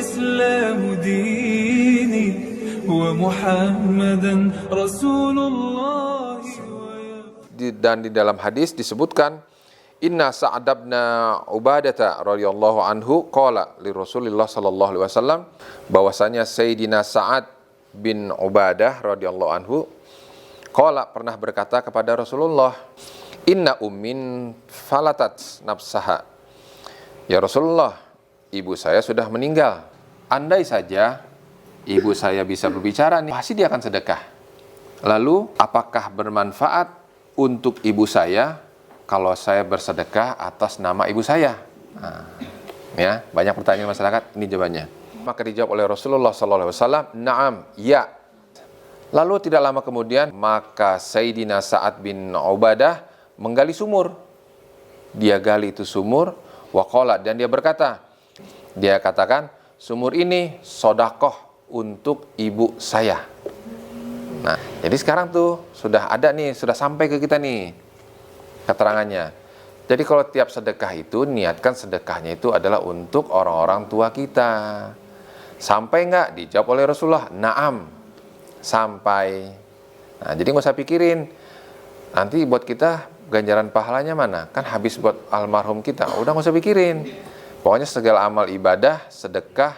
والإسلام ديني ومحمدا رسول الله. Dan di dalam hadis disebutkan, Inna Sa'ad bin Ubadah radhiyallahu anhu qala li Rasulillah sallallahu alaihi wasallam, bahwasanya Sayyidina Sa'ad bin Ubadah radhiyallahu anhu qala pernah berkata kepada Rasulullah, Inna ummin falatat nafsaha. Ya Rasulullah, ibu saya sudah meninggal. Andai saja ibu saya bisa berbicara nih, pasti dia akan sedekah. Lalu apakah bermanfaat untuk ibu saya kalau saya bersedekah atas nama ibu saya? Nah, ya, banyak pertanyaan masyarakat, ini jawabannya. Maka dijawab oleh Rasulullah SAW, na'am, ya. Lalu tidak lama kemudian, maka Sayyidina Sa'ad bin Ubadah menggali sumur. Dia gali itu sumur, waqala, dan dia berkata, dia katakan, sumur ini sodakoh untuk ibu saya. Nah, jadi sekarang tuh sudah ada nih, sudah sampai ke kita nih keterangannya. Jadi kalau tiap sedekah itu, niatkan sedekahnya itu adalah untuk orang-orang tua kita. Sampai enggak? Dijawab oleh Rasulullah, na'am, sampai. Nah, jadi nggak usah pikirin, nanti buat kita ganjaran pahalanya mana? Kan habis buat almarhum kita, udah nggak usah pikirin. Pokoknya segala amal ibadah, sedekah,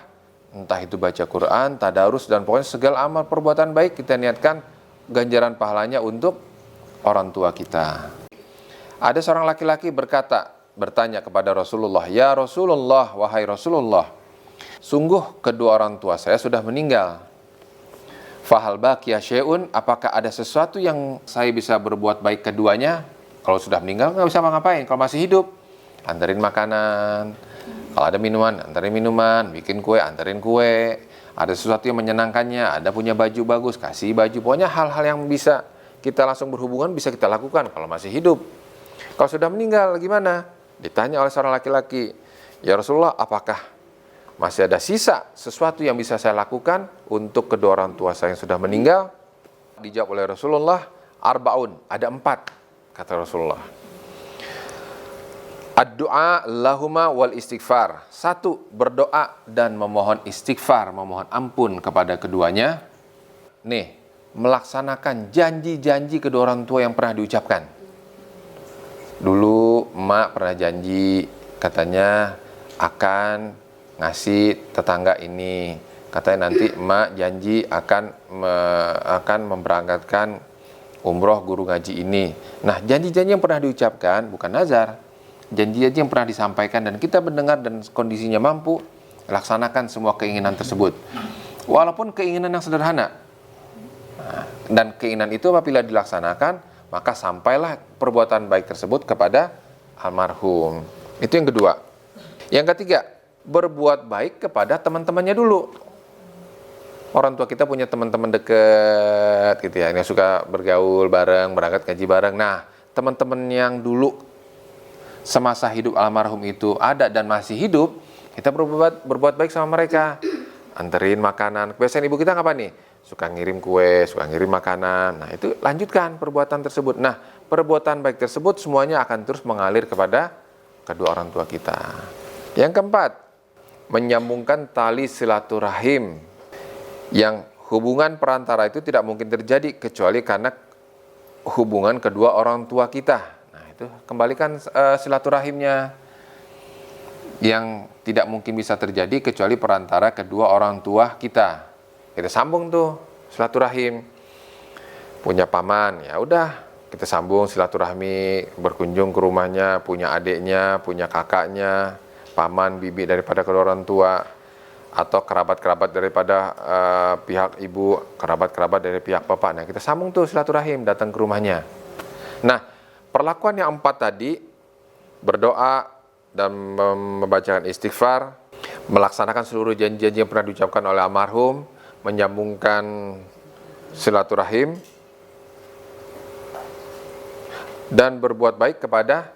entah itu baca Quran, tadarus, dan pokoknya segala amal perbuatan baik kita niatkan ganjaran pahalanya untuk orang tua kita. Ada seorang laki-laki bertanya kepada Rasulullah, ya Rasulullah, wahai Rasulullah, sungguh kedua orang tua saya sudah meninggal. Fahal baqiya syai'un, apakah ada sesuatu yang saya bisa berbuat baik keduanya? Kalau sudah meninggal nggak bisa ngapain. Kalau masih hidup, anterin makanan. Kalau ada minuman, anterin minuman. Bikin kue, anterin kue. Ada sesuatu yang menyenangkannya, ada punya baju bagus, kasih baju. Pokoknya hal-hal yang bisa kita langsung berhubungan bisa kita lakukan kalau masih hidup. Kalau sudah meninggal gimana? Ditanya oleh seorang laki-laki, ya Rasulullah, apakah masih ada sisa sesuatu yang bisa saya lakukan untuk kedua orang tua saya yang sudah meninggal? Dijawab oleh Rasulullah, arbaun, ada 4, kata Rasulullah. Ad-du'a lahuma wal istighfar. 1, berdoa dan memohon istighfar, memohon ampun kepada keduanya. Nih, melaksanakan janji-janji kedua orang tua yang pernah diucapkan. Dulu emak pernah janji, katanya akan ngasih tetangga ini. Katanya nanti emak janji akan memberangkatkan umroh guru ngaji ini. Nah, janji-janji yang pernah diucapkan bukan nazar. Janji-janji yang pernah disampaikan dan kita mendengar dan kondisinya mampu, laksanakan semua keinginan tersebut. Walaupun keinginan yang sederhana. Nah, dan keinginan itu apabila dilaksanakan, maka sampailah perbuatan baik tersebut kepada almarhum. Itu yang kedua. Yang ketiga, berbuat baik kepada teman-temannya dulu. Orang tua kita punya teman-teman dekat gitu ya, yang suka bergaul bareng, berangkat ngaji bareng. Nah, teman-teman yang dulu semasa hidup almarhum itu ada dan masih hidup, kita berbuat baik sama mereka. Anterin makanan. Kebiasaan ibu kita apa nih? Suka ngirim kue, suka ngirim makanan. Nah, itu lanjutkan perbuatan tersebut. Nah, perbuatan baik tersebut semuanya akan terus mengalir kepada kedua orang tua kita. Yang keempat, menyambungkan tali silaturahim, yang hubungan perantara itu tidak mungkin terjadi kecuali karena hubungan kedua orang tua kita. Nah, itu kembalikan silaturahimnya, yang tidak mungkin bisa terjadi kecuali perantara kedua orang tua kita. Kita sambung tuh silaturahim. Punya paman, ya udah kita sambung silaturahmi, berkunjung ke rumahnya, punya adiknya, punya kakaknya, paman, bibi daripada kedua orang tua, atau kerabat-kerabat daripada pihak ibu, kerabat-kerabat dari pihak bapak. Nah, kita sambung tuh silaturahim, datang ke rumahnya. Nah, perlakuan yang 4 tadi, berdoa dan membacakan istighfar, melaksanakan seluruh janji-janji yang pernah diucapkan oleh almarhum, menyambungkan silaturahim, dan berbuat baik kepada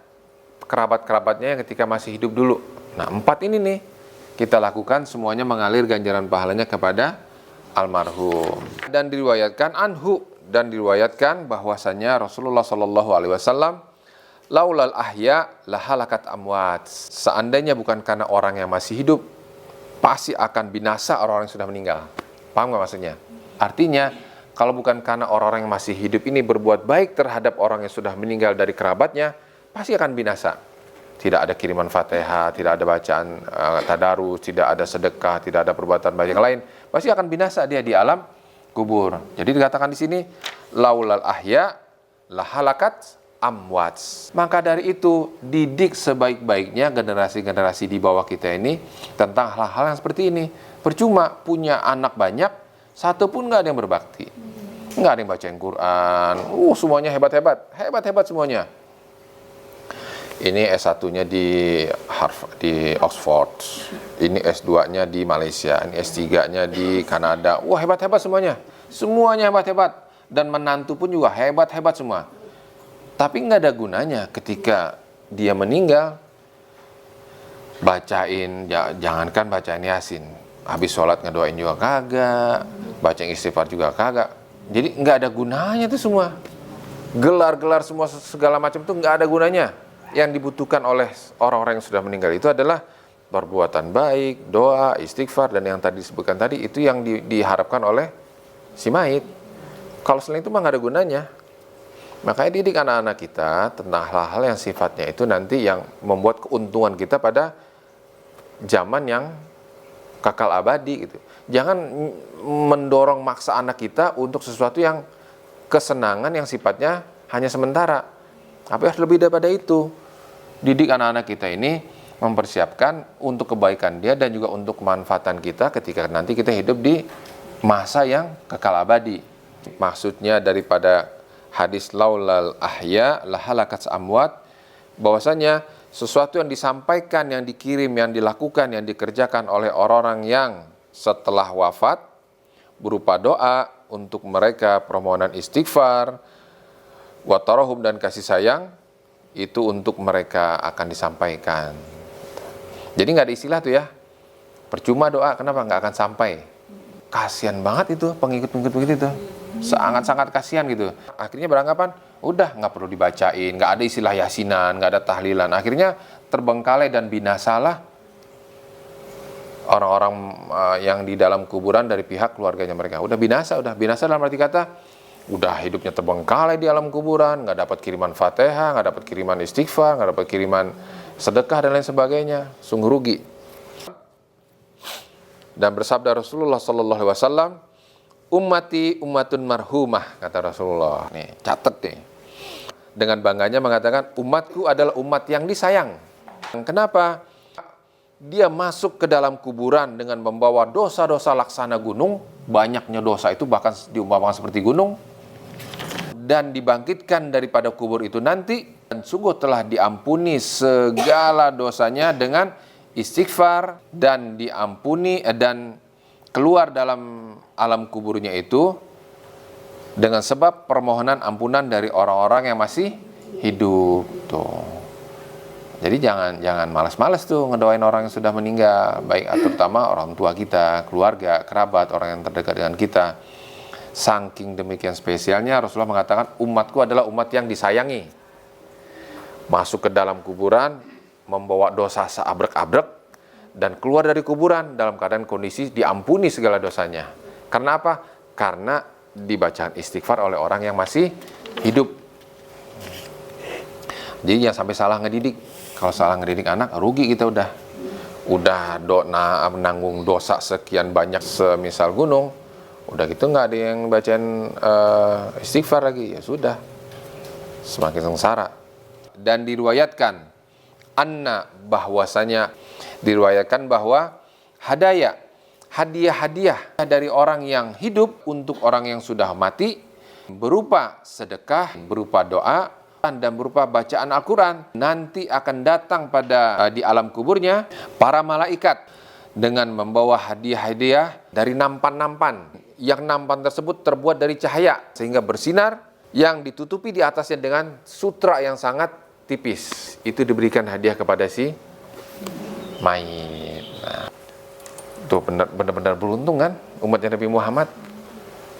kerabat-kerabatnya yang ketika masih hidup dulu. Nah, 4 ini nih kita lakukan, semuanya mengalir ganjaran pahalanya kepada almarhum. Dan diriwayatkan anhu, dan diriwayatkan bahwasanya Rasulullah SAW, laulal ahya lahalakat amwat, seandainya bukan karena orang yang masih hidup, pasti akan binasa orang-orang yang sudah meninggal. Paham nggak maksudnya? Artinya, kalau bukan karena orang-orang yang masih hidup ini berbuat baik terhadap orang yang sudah meninggal dari kerabatnya, pasti akan binasa. Tidak ada kiriman Fatihah, tidak ada bacaan tadarus, tidak ada sedekah, tidak ada perbuatan baik yang lain, pasti akan binasa dia di alam kubur. Jadi dikatakan di sini, laulal ahya lahalakat amwats. Maka dari itu, didik sebaik-baiknya generasi-generasi di bawah kita ini tentang hal-hal yang seperti ini. Percuma punya anak banyak, satu pun nggak ada yang berbakti, nggak ada yang bacain Quran. Semuanya hebat-hebat semuanya. Ini S1-nya di Harvard, di Oxford. Ini S2-nya di Malaysia, ini S3-nya di Kanada. Hebat-hebat semuanya. Semuanya hebat-hebat. Dan menantu pun juga hebat-hebat semua. Tapi nggak ada gunanya ketika dia meninggal, bacain, jangankan bacain Yasin. Habis sholat ngedoain juga kagak, bacain istighfar juga kagak. Jadi nggak ada gunanya itu semua. Gelar-gelar semua segala macam itu nggak ada gunanya. Yang dibutuhkan oleh orang-orang yang sudah meninggal itu adalah perbuatan baik, doa, istighfar, dan yang tadi disebutkan tadi itu yang diharapkan oleh si mayit. Kalau selain itu mah nggak ada gunanya. Makanya didik anak-anak kita tentang hal-hal yang sifatnya itu nanti yang membuat keuntungan kita pada zaman yang kekal abadi gitu. Jangan mendorong maksa anak kita untuk sesuatu yang kesenangan yang sifatnya hanya sementara. Tapi harus lebih daripada itu. Didik anak-anak kita ini mempersiapkan untuk kebaikan dia dan juga untuk kemanfaatan kita ketika nanti kita hidup di masa yang kekal abadi. Maksudnya daripada hadis laulal ahya lahalakat amwat, bahwasanya sesuatu yang disampaikan, yang dikirim, yang dilakukan, yang dikerjakan oleh orang-orang yang setelah wafat berupa doa untuk mereka, permohonan istighfar, watarahum dan kasih sayang, itu untuk mereka akan disampaikan. Jadi nggak ada istilah tuh ya, percuma doa, kenapa nggak akan sampai? Kasian banget itu pengikut-pengikut itu. Sangat-sangat kasihan gitu. Akhirnya beranggapan udah nggak perlu dibacain, nggak ada istilah yasinan, nggak ada tahlilan. Akhirnya terbengkalai dan binasalah orang-orang yang di dalam kuburan dari pihak keluarganya mereka. Udah binasa dalam arti kata udah hidupnya terbengkalai di alam kuburan, nggak dapat kiriman Fatihah, nggak dapat kiriman istighfar, nggak dapat kiriman sedekah dan lain sebagainya. Sungguh rugi. Dan bersabda Rasulullah sallallahu alaihi wasallam, ummati ummatun marhumah, kata Rasulullah. Nih, catat nih. Dengan bangganya mengatakan, umatku adalah umat yang disayang. Kenapa? Dia masuk ke dalam kuburan dengan membawa dosa-dosa laksana gunung, banyaknya dosa itu bahkan diumpamakan seperti gunung, dan dibangkitkan daripada kubur itu nanti, dan sungguh telah diampuni segala dosanya dengan istighfar, dan diampuni dan keluar dalam alam kuburnya itu dengan sebab permohonan ampunan dari orang-orang yang masih hidup tuh. Jadi jangan malas-malas tuh ngedoain orang yang sudah meninggal, baik terutama orang tua kita, keluarga, kerabat, orang yang terdekat dengan kita. Saking demikian spesialnya Rasulullah mengatakan umatku adalah umat yang disayangi. Masuk ke dalam kuburan membawa dosa seabrek-abrek dan keluar dari kuburan dalam keadaan kondisi diampuni segala dosanya. Karena apa? Karena dibacaan istighfar oleh orang yang masih hidup. Jadi jangan sampai salah ngedidik. Kalau salah ngedidik anak, rugi kita udah menanggung dosa sekian banyak semisal gunung. Udah gitu nggak ada yang bacain istighfar lagi, ya sudah semakin sengsara. Dan diriwayatkan diriwayatkan bahwa hadiah-hadiah dari orang yang hidup untuk orang yang sudah mati berupa sedekah, berupa doa, dan berupa bacaan Al-Quran nanti akan datang di alam kuburnya para malaikat dengan membawa hadiah-hadiah dari nampan-nampan, yang nampan tersebut terbuat dari cahaya sehingga bersinar, yang ditutupi di atasnya dengan sutra yang sangat tipis. Itu diberikan hadiah kepada si mayit. Nah, itu benar-benar beruntung kan umatnya Nabi Muhammad.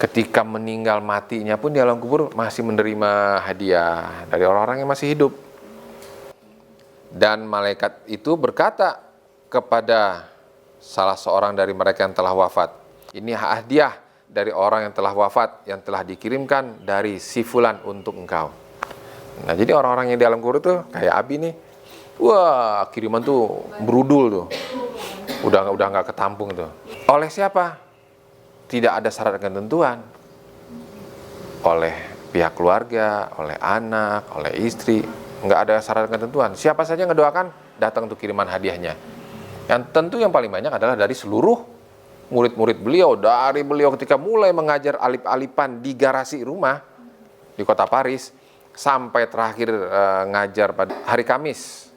Ketika meninggal matinya pun di alam kubur masih menerima hadiah dari orang-orang yang masih hidup. Dan malaikat itu berkata kepada salah seorang dari mereka yang telah wafat. Ini hadiah dari orang yang telah wafat, yang telah dikirimkan dari si fulan untuk engkau. Nah, jadi orang-orang yang di alam kubur tuh kayak Abi nih. Wah, kiriman tuh berudul tuh. Udah nggak ketampung tuh. Oleh siapa? Tidak ada syarat dan ketentuan. Oleh pihak keluarga, oleh anak, oleh istri, nggak ada syarat dan ketentuan. Siapa saja yang ngedoakan datang untuk kiriman hadiahnya. Yang tentu yang paling banyak adalah dari seluruh murid-murid beliau. Dari beliau ketika mulai mengajar alip-alipan di garasi rumah di kota Paris, sampai terakhir ngajar pada hari Kamis.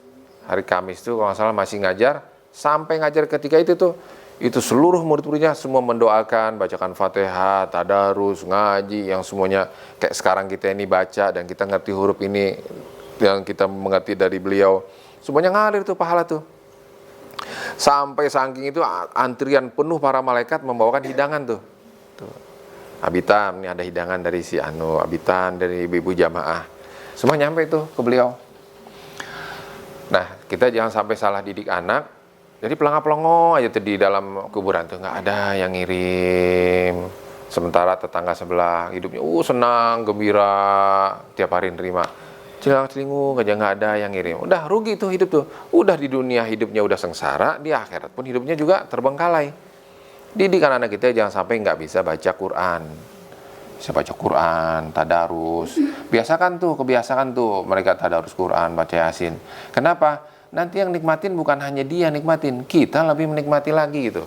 Hari Kamis itu kalau nggak salah masih ngajar, sampai ngajar ketika itu seluruh murid-muridnya semua mendoakan, bacakan Fatihah, tadarus, ngaji, yang semuanya kayak sekarang kita ini baca dan kita ngerti huruf ini yang kita mengerti dari beliau. Semuanya ngalir tuh pahala tuh. Sampai saking itu antrian penuh para malaikat membawakan hidangan tuh. Abitan, ini ada hidangan dari si Anu, abitan dari ibu-ibu jamaah. Semua nyampe tuh ke beliau. Nah, kita jangan sampai salah didik anak. Jadi pelongo-pelongo aja tuh di dalam kuburan tuh, nggak ada yang ngirim. Sementara tetangga sebelah hidupnya senang, gembira, tiap hari nerima. Cilang-cilingu aja nggak ada yang ngirim. Udah rugi tuh hidup tuh. Udah di dunia hidupnya udah sengsara, di akhirat pun hidupnya juga terbengkalai. Didik anak-anak kita jangan sampai nggak bisa baca Quran. Bisa baca Quran, tadarus. Kebiasakan tuh mereka tadarus Quran, baca Yasin. Kenapa? Nanti yang nikmatin bukan hanya dia nikmatin, kita lebih menikmati lagi gitu.